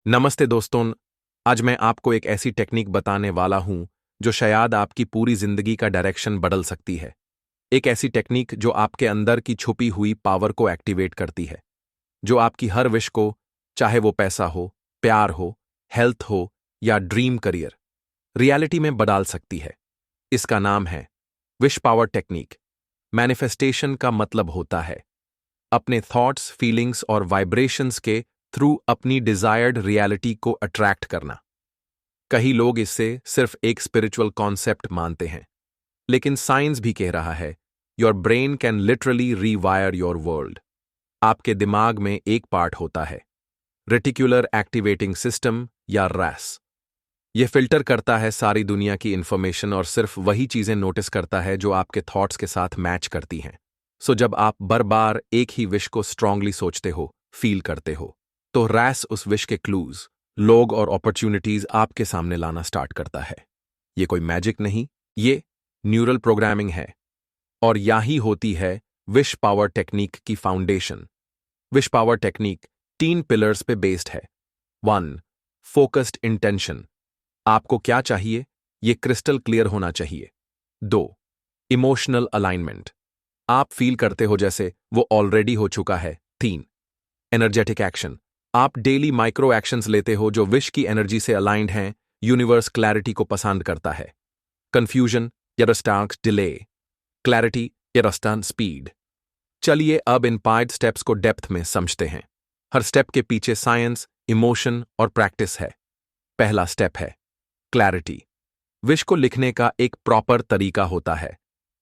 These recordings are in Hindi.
नमस्ते दोस्तों। आज मैं आपको एक ऐसी टेक्निक बताने वाला हूं जो शायद आपकी पूरी जिंदगी का डायरेक्शन बदल सकती है। एक ऐसी टेक्निक जो आपके अंदर की छुपी हुई पावर को एक्टिवेट करती है, जो आपकी हर विश को, चाहे वो पैसा हो, प्यार हो, हेल्थ हो या ड्रीम करियर, रियलिटी में बदल सकती है। इसका नाम है विश पावर टेक्निक। मैनिफेस्टेशन का मतलब होता है अपने थॉट्स, फीलिंग्स और वाइब्रेशंस के थ्रू अपनी डिजायर्ड रियलिटी को अट्रैक्ट करना। कई लोग इससे सिर्फ एक स्पिरिचुअल कॉन्सेप्ट मानते हैं, लेकिन साइंस भी कह रहा है your brain can literally रीवायर your world. आपके दिमाग में एक पार्ट होता है रेटिकुलर एक्टिवेटिंग सिस्टम या रैस। यह फिल्टर करता है सारी दुनिया की इंफॉर्मेशन और सिर्फ वही चीजें नोटिस करता है जो आपके थॉट्स के साथ मैच करती हैं। सो जब आप बार बार एक ही विश को स्ट्रांगली सोचते हो, फील करते हो, तो रैस उस विश के क्लूज, लोग और अपॉर्चुनिटीज आपके सामने लाना स्टार्ट करता है। ये कोई मैजिक नहीं, ये न्यूरल प्रोग्रामिंग है। और यही होती है विश पावर टेक्निक की foundation. Wish power technique 3 pillars पे बेस्ड है। 1. Focused intention. आपको क्या चाहिए, ये क्रिस्टल क्लियर होना चाहिए। 2. Emotional alignment. आप फील करते हो जैसे वो ऑलरेडी हो चुका है। 3. Energetic action. आप डेली माइक्रो एक्शंस लेते हो जो विश की एनर्जी से अलाइंड हैं। यूनिवर्स क्लैरिटी को पसंद करता है। कंफ्यूजन या रस्टार्क डिले, क्लैरिटी या रस्टान स्पीड। चलिए अब इन 5 स्टेप्स को डेप्थ में समझते हैं। हर स्टेप के पीछे साइंस, इमोशन और प्रैक्टिस है। पहला स्टेप है क्लैरिटी। विश को लिखने का एक प्रॉपर तरीका होता है।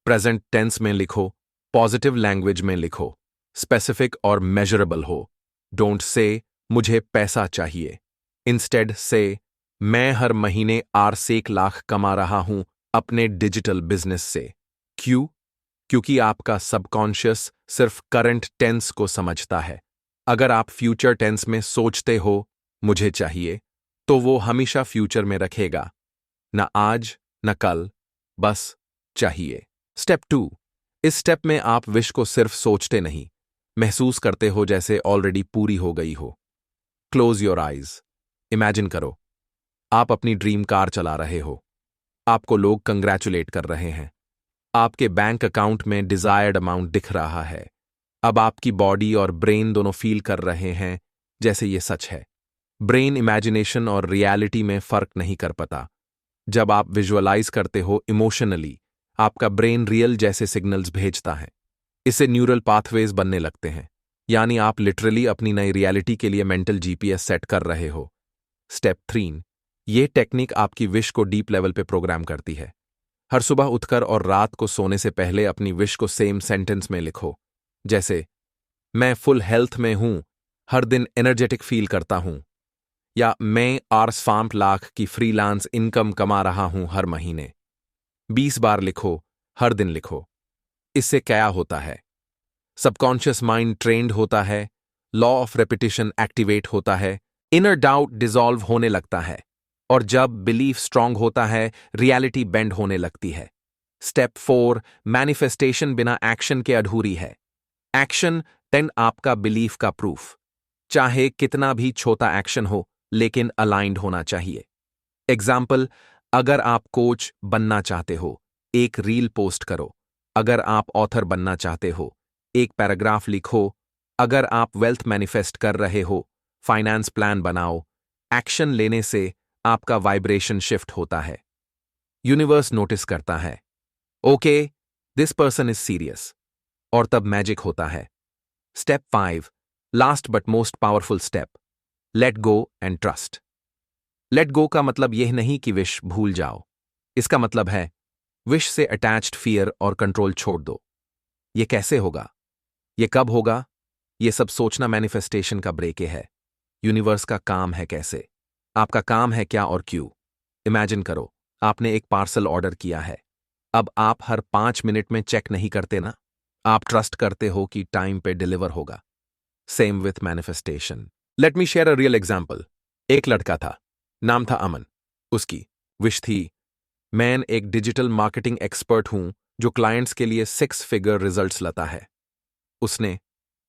प्रेजेंट टेंस में लिखो, पॉजिटिव लैंग्वेज में लिखो, स्पेसिफिक और मेजरेबल हो। डोंट से मुझे पैसा चाहिए, इंस्टेड से मैं हर महीने 8 लाख कमा रहा हूं अपने डिजिटल बिजनेस से। क्यों? क्योंकि आपका सबकॉन्शियस सिर्फ करंट टेंस को समझता है। अगर आप फ्यूचर टेंस में सोचते हो मुझे चाहिए, तो वो हमेशा फ्यूचर में रखेगा, न आज न कल, बस चाहिए। स्टेप 2। इस स्टेप में आप विश को सिर्फ सोचते नहीं, महसूस करते हो जैसे ऑलरेडी पूरी हो गई हो। Close your eyes. इमेजिन करो आप अपनी ड्रीम कार चला रहे हो, आपको लोग कंग्रेचुलेट कर रहे हैं, आपके बैंक अकाउंट में डिजायर्ड अमाउंट दिख रहा है। अब आपकी बॉडी और ब्रेन दोनों फील कर रहे हैं जैसे ये सच है। ब्रेन इमेजिनेशन और रियलिटी में फर्क नहीं कर पाता। जब आप विजुअलाइज करते हो इमोशनली, आपका ब्रेन रियल जैसे सिग्नल्स भेजता है। इससे न्यूरल पाथवेज बनने लगते हैं, यानी आप लिटरली अपनी नई रियलिटी के लिए मेंटल जीपीएस सेट कर रहे हो। स्टेप 3। ये टेक्निक आपकी विश को डीप लेवल पे प्रोग्राम करती है। हर सुबह उठकर और रात को सोने से पहले अपनी विश को सेम सेंटेंस में लिखो, जैसे मैं फुल हेल्थ में हूं, हर दिन एनर्जेटिक फील करता हूं, या मैं 8 लाख की फ्रीलांस इनकम कमा रहा हूं हर महीने। 20 बार लिखो, हर दिन लिखो। इससे क्या होता है? सबकॉन्शियस माइंड ट्रेंड होता है, लॉ ऑफ रेपिटेशन एक्टिवेट होता है, इनर डाउट डिसॉल्व होने लगता है, और जब बिलीफ स्ट्रांग होता है, रियलिटी बेंड होने लगती है। स्टेप 4। मैनिफेस्टेशन बिना एक्शन के अधूरी है। एक्शन 10 आपका बिलीफ का प्रूफ। चाहे कितना भी छोटा एक्शन हो, लेकिन अलाइंड होना चाहिए। एग्जाम्पल, अगर आप कोच बनना चाहते हो, एक रील पोस्ट करो। अगर आप ऑथर बनना चाहते हो, एक पैराग्राफ लिखो। अगर आप वेल्थ मैनिफेस्ट कर रहे हो, फाइनेंस प्लान बनाओ। एक्शन लेने से आपका वाइब्रेशन शिफ्ट होता है। यूनिवर्स नोटिस करता है, okay, this person is serious, और तब मैजिक होता है। Step 5। Last but most powerful step, let go and trust. Let go का मतलब यह नहीं कि विश भूल जाओ। इसका मतलब है विश से अटैच्ड फियर और कंट्रोल छोड़ दो। ये कैसे होगा? ये कब होगा? ये सब सोचना मैनिफेस्टेशन का ब्रेक है। यूनिवर्स का काम है कैसे, आपका काम है क्या और क्यों। इमेजिन करो आपने एक पार्सल ऑर्डर किया है। अब आप हर 5 मिनट में चेक नहीं करते ना, आप ट्रस्ट करते हो कि टाइम पे डिलीवर होगा। Same with manifestation. Let me share a real example. एक लड़का था, नाम था अमन। उसकी विश थी, मैं एक डिजिटल मार्केटिंग एक्सपर्ट हूं जो क्लाइंट्स के लिए 6 फिगर रिजल्ट्स लाता है। उसने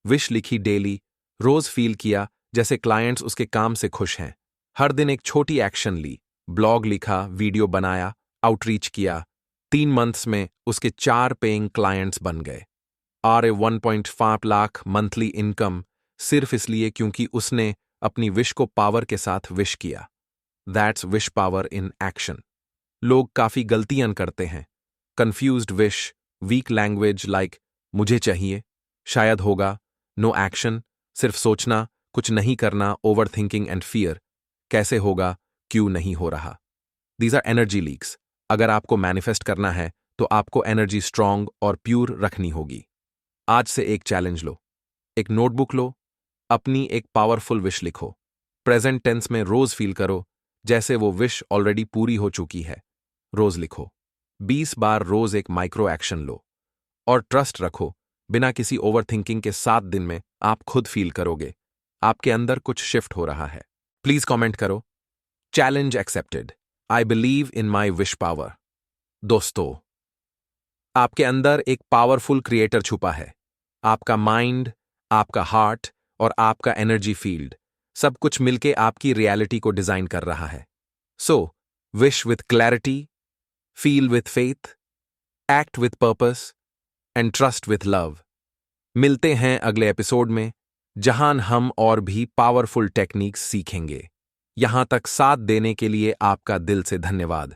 विश लिखी, डेली रोज फील किया जैसे क्लाइंट्स उसके काम से खुश हैं। हर दिन एक छोटी एक्शन ली, ब्लॉग लिखा, वीडियो बनाया, आउटरीच किया। 3 मंथ्स में उसके 4 पेइंग क्लाइंट्स बन गए। और 1.5 लाख मंथली इनकम सिर्फ इसलिए क्योंकि उसने अपनी विश को पावर के साथ विश किया। That's wish power in action. लोग काफी गलतियां करते हैं। Confused wish, weak language like मुझे चाहिए, शायद होगा, नो एक्शन, सिर्फ सोचना, कुछ नहीं करना, ओवर थिंकिंग एंड फियर, कैसे होगा, क्यों नहीं हो रहा। These are energy leaks. अगर आपको मैनिफेस्ट करना है तो आपको एनर्जी स्ट्रांग और प्योर रखनी होगी। आज से एक चैलेंज लो, एक नोटबुक लो, अपनी एक पावरफुल विश लिखो। प्रेजेंट टेंस में रोज फील करो जैसे वो विश ऑलरेडी पूरी हो चुकी है। रोज लिखो। 20 बार रोज एक माइक्रो एक्शन लो और ट्रस्ट रखो, बिना किसी ओवर थिंकिंग के 7 दिन में आप खुद फील करोगे आपके अंदर कुछ शिफ्ट हो रहा है। प्लीज कमेंट करो, challenge accepted, I believe in my wish power. दोस्तों, आपके अंदर एक पावरफुल क्रिएटर छुपा है। आपका माइंड, आपका हार्ट और आपका एनर्जी फील्ड सब कुछ मिलके आपकी रियलिटी को डिजाइन कर रहा है। So wish with clarity, feel with faith, act with purpose and trust with love. मिलते हैं अगले एपिसोड में, जहां हम और भी पावरफुल टेक्निक्स सीखेंगे। यहां तक साथ देने के लिए आपका दिल से धन्यवाद।